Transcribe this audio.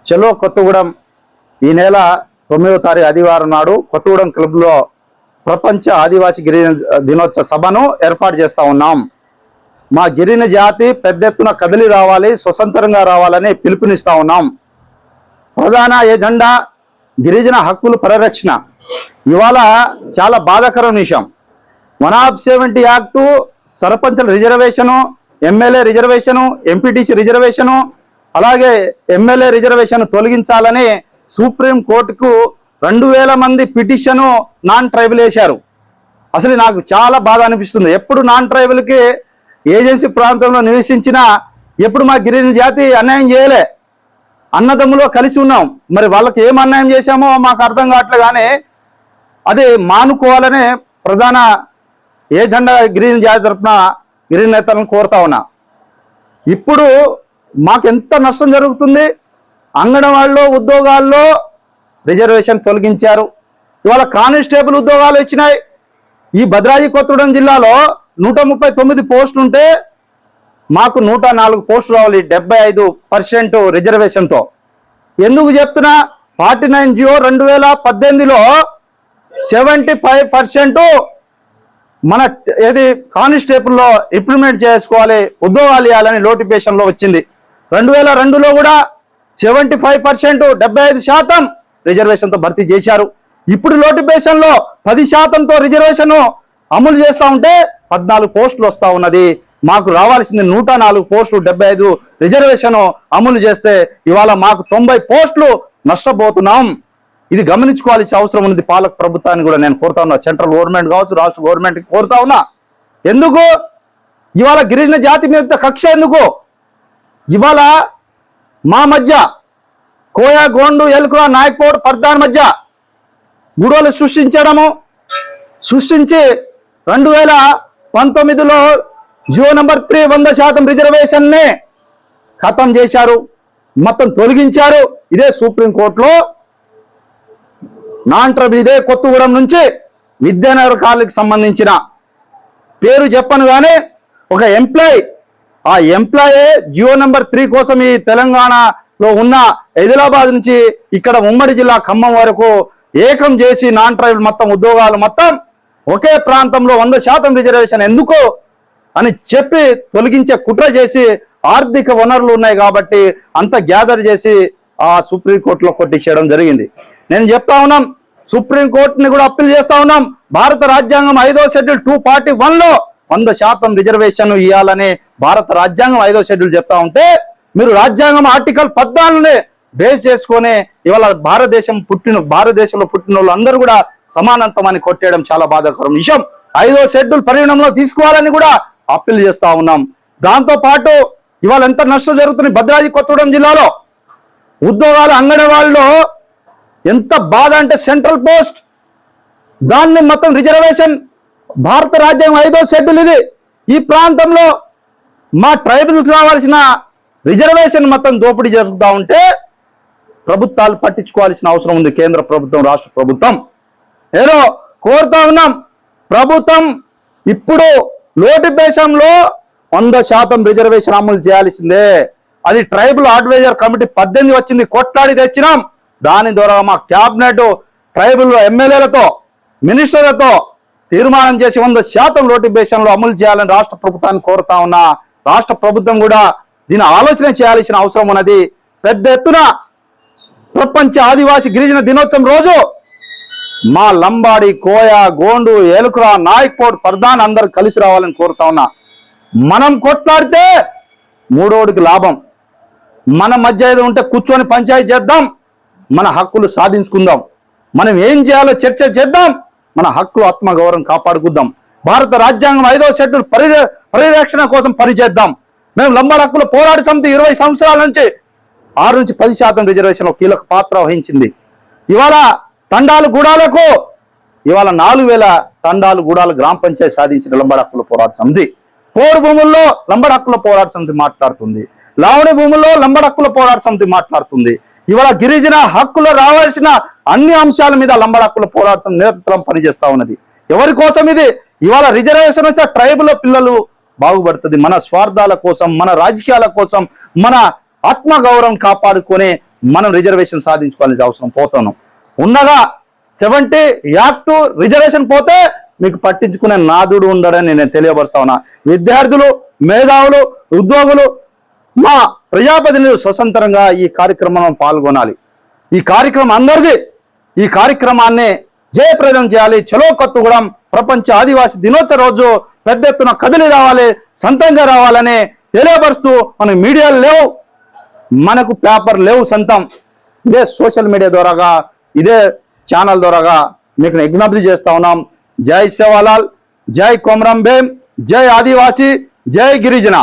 చలో కొత్తగూడెం ఈ నెల 9వ తారీఖు ఆదివారం నాడు కొత్తగూడెం క్లబ్లో ప్రపంచ ఆదివాసీ గిరిజన దినోత్సవ సభను ఏర్పాటు చేస్తూ ఉన్నాం. మా గిరిజన జాతి పెద్ద ఎత్తున కదిలి రావాలి, స్వతంత్రంగా రావాలని పిలుపునిస్తూ ఉన్నాం. ప్రధాన ఎజెండా గిరిజన హక్కుల పరిరక్షణ. ఇవాళ చాలా బాధాకరమైన విషయం. 170 యాక్టు సర్పంచుల reservation, MLA reservation, MPTC reservation, అలాగే ఎమ్మెల్యే రిజర్వేషన్ తొలగించాలని సుప్రీం కోర్టుకు 2000 మంది పిటిషను నాన్ ట్రైబల్ వేశారు. అసలు నాకు చాలా బాధ అనిపిస్తుంది. ఎప్పుడు నాన్ ట్రైబల్కి ఏజెన్సీ ప్రాంతంలో నివసించినా ఎప్పుడు మా గిరిజన జాతి అన్యాయం చేయలే. అన్నదమ్ములో కలిసి ఉన్నాం. మరి వాళ్ళకి ఏం అన్యాయం చేశామో మాకు అర్థం కావట్లే. కానీ అది మానుకోవాలనే ప్రధాన ఏజెండా గిరిజన జాతి తరఫున గిరిజన నేతలను కోరుతా ఉన్నా. ఇప్పుడు మాకు ఎంత నష్టం జరుగుతుంది. అంగన్వాడీలో ఉద్యోగాల్లో రిజర్వేషన్ తొలగించారు. ఇవాళ కానిస్టేబుల్ ఉద్యోగాలు ఇచ్చినాయి. ఈ భద్రాద్రి కొత్తగూడెం జిల్లాలో 139 పోస్టులు ఉంటే మాకు 104 పోస్టులు రావాలి, 75% రిజర్వేషన్తో. ఎందుకు చెప్తున్నా? 49 జియో 2018లో 75% మన ఏది కానిస్టేబుల్లో ఇంప్లిమెంట్ చేసుకోవాలి, ఉద్యోగాలు ఇవ్వాలని నోటిఫికేషన్లో వచ్చింది. 2002లో కూడా 75%, 75% రిజర్వేషన్తో భర్తీ చేశారు. ఇప్పుడు నోటిఫికేషన్లో 10%తో రిజర్వేషన్ అమలు చేస్తూ ఉంటే 14 పోస్టులు వస్తూ ఉన్నది. మాకు రావాల్సింది 104 పోస్టులు, 75 రిజర్వేషన్ అమలు చేస్తే ఇవాళ మాకు 90 పోస్టులు నష్టపోతున్నాం. ఇది గమనించుకోవాల్సిన అవసరం ఉన్నది. పాలక ప్రభుత్వాన్ని కూడా నేను కోరుతా ఉన్నా. సెంట్రల్ గవర్నమెంట్ కావచ్చు, రాష్ట్ర గవర్నమెంట్కి కోరుతా ఉన్నా. ఎందుకు ఇవాళ గిరిజన జాతి మీద కక్ష? ఎందుకు ఇవాళ మా మధ్య కోయా, గోండు, ఎలుకుల, నాయక్పూర్, పర్దాన్ మధ్య గొడవలు సృష్టించి 2019లో జియో నంబర్ 3 100% రిజర్వేషన్ని ఖతం చేశారు, మొత్తం తొలగించారు. ఇదే సుప్రీంకోర్టులో నాన్ ట్రైబల్, ఇదే కొత్తగూడెం నుంచి విద్యానగర్ కాలేజీకి సంబంధించిన పేరు చెప్పను కానీ ఒక ఎంప్లాయీ, ఆ ఎంప్లాయీ జియో నంబర్ 3 కోసం ఈ తెలంగాణలో ఉన్న హైదరాబాద్ నుంచి ఇక్కడ ఉమ్మడి జిల్లా ఖమ్మం వరకు ఏకం చేసి నాన్ ట్రైబల్ మొత్తం ఉద్యోగాలు మొత్తం ఒకే ప్రాంతంలో 100% రిజర్వేషన్ ఎందుకు అని చెప్పి తొలగించే కుట్ర చేసి, ఆర్థిక వనరులు ఉన్నాయి కాబట్టి అంత గ్యాదర్ చేసి ఆ సుప్రీంకోర్టులో కొట్టించడం జరిగింది. నేను చెప్తా ఉన్నాం, సుప్రీంకోర్టుని కూడా అప్పీల్ చేస్తా ఉన్నాం. భారత రాజ్యాంగం 5వ షెడ్యూల్ 241లో 100% రిజర్వేషన్ ఇవ్వాలని భారత రాజ్యాంగం 5వ షెడ్యూల్ చెప్తా ఉంటే మీరు రాజ్యాంగం ఆర్టికల్ 14ని బేస్ చేసుకొని ఇవాళ భారతదేశంలో పుట్టిన వాళ్ళందరూ కూడా సమానత్వమని కొట్టేయడం చాలా బాధాకరం విషయం. 5వ షెడ్యూల్ పరిగణనలో తీసుకోవాలని కూడా అప్పీల్ చేస్తా ఉన్నాం. దాంతో పాటు ఇవాళ ఎంత నష్టం జరుగుతుంది భద్రాద్రి కొత్తగూడెం జిల్లాలో. ఉద్యోగాలు అంగన్వాడీలో ఎంత బాధ అంటే సెంట్రల్ పోస్ట్, దాన్ని మొత్తం రిజర్వేషన్, భారత రాజ్యాంగం 5వ షెడ్యూల్ ఇది. ఈ ప్రాంతంలో మా ట్రైబల్కి రావాల్సిన రిజర్వేషన్ మొత్తం దోపిడీ జరుగుతూ ఉంటే ప్రభుత్వాలు పట్టించుకోవాల్సిన అవసరం ఉంది. కేంద్ర ప్రభుత్వం, రాష్ట్ర ప్రభుత్వం. ఏదో కోరుతా ఉన్నాం, ప్రభుత్వం ఇప్పుడు నోటిఫికేషన్లో 100% రిజర్వేషన్ అమలు చేయాల్సిందే. అది ట్రైబల్ అడ్వైజర్ కమిటీ 18 వచ్చింది, కొట్లాడి తెచ్చినాం. దాని ద్వారా మా క్యాబినెట్ ట్రైబల్ ఎమ్మెల్యేలతో, మినిస్టర్లతో తీర్మానం చేసి 100% నోటిఫికేషన్లో అమలు చేయాలని రాష్ట్ర ప్రభుత్వాన్ని కోరుతా ఉన్నా. రాష్ట్ర ప్రభుత్వం కూడా దీని ఆలోచన చేయాల్సిన అవసరం ఉన్నది. పెద్ద ఎత్తున ప్రపంచ ఆదివాసీ గిరిజన దినోత్సవం రోజు మా లంబాడి, కోయ, గోండు, ఏలుకుర, నాయక్పూర్, పర్దాన్ అందరు కలిసి రావాలని కోరుతా ఉన్నా. మనం కొట్లాడితే మూడోడికి లాభం. మన మధ్య ఏదో ఉంటే కూర్చొని పంచాయతీ చేద్దాం, మన హక్కులు సాధించుకుందాం. మనం ఏం చేయాలో చర్చ చేద్దాం, మన హక్కులు, ఆత్మగౌరవం కాపాడుకుందాం. భారత రాజ్యాంగం 5వ షెడ్యూల్ పరిరక్షణ కోసం పనిచేద్దాం. మేము లంబాడి హక్కుల పోరాట సమితి 20 సంవత్సరాల నుంచి 6 నుంచి 10% రిజర్వేషన్ కీలక పాత్ర వహించింది. ఇవాళ తండాలు గూడాలకు ఇవాళ 4000 తండాలు గూడాలు గ్రామ పంచాయతీ సాధించిన లంబాడి హక్కుల పోరాట సమితి. పోడు భూముల్లో లంబాడి హక్కుల పోరాట సమితి మాట్లాడుతుంది. లావణి భూముల్లో లంబాడి హక్కుల పోరాట సమితి మాట్లాడుతుంది. ఇవాళ గిరిజన హక్కులు రావాల్సిన అన్ని అంశాల మీద లంబాడి హక్కుల పోరాట సమితి నిరంతరం పనిచేస్తా ఉన్నది. ఎవరి కోసం ఇది? ఇవాళ రిజర్వేషన్ వస్తే ట్రైబల్ పిల్లలు బాగుపడుతుంది. మన స్వార్థాల కోసం, మన రాజకీయాల కోసం, మన ఆత్మగౌరవం కాపాడుకునే మనం రిజర్వేషన్ సాధించుకోవాల్సిన అవసరం పోతున్నాం. ఉన్నగా 70 యాక్ట్ రిజర్వేషన్ పోతే మీకు పట్టించుకునే నాదుడు ఉండడని నేను తెలియపరుస్తా ఉన్నా. విద్యార్థులు, మేధావులు, ఉద్యోగులు, మా ప్రజాప్రతినిధులు స్వతంత్రంగా ఈ కార్యక్రమంలో పాల్గొనాలి. ఈ కార్యక్రమం అందరిది. ఈ కార్యక్రమాన్ని జయప్రదం చేయాలి. చలో కొత్తగూడెం ప్రపంచ ఆదివాసీ దినోత్సవ రోజు పెద్ద ఎత్తున కదిలి రావాలి, సొంతంగా రావాలని తెలియపరుస్తూ, మనకు మీడియాలు లేవు, మనకు పేపర్ లేవు సొంతం. ఇదే సోషల్ మీడియా ద్వారాగా, ఇదే ఛానల్ ద్వారాగా మీకు విజ్ఞప్తి చేస్తా ఉన్నాం. జై సేవాలాల్, జై కొమరం భీం, జై ఆదివాసీ, జై గిరిజన.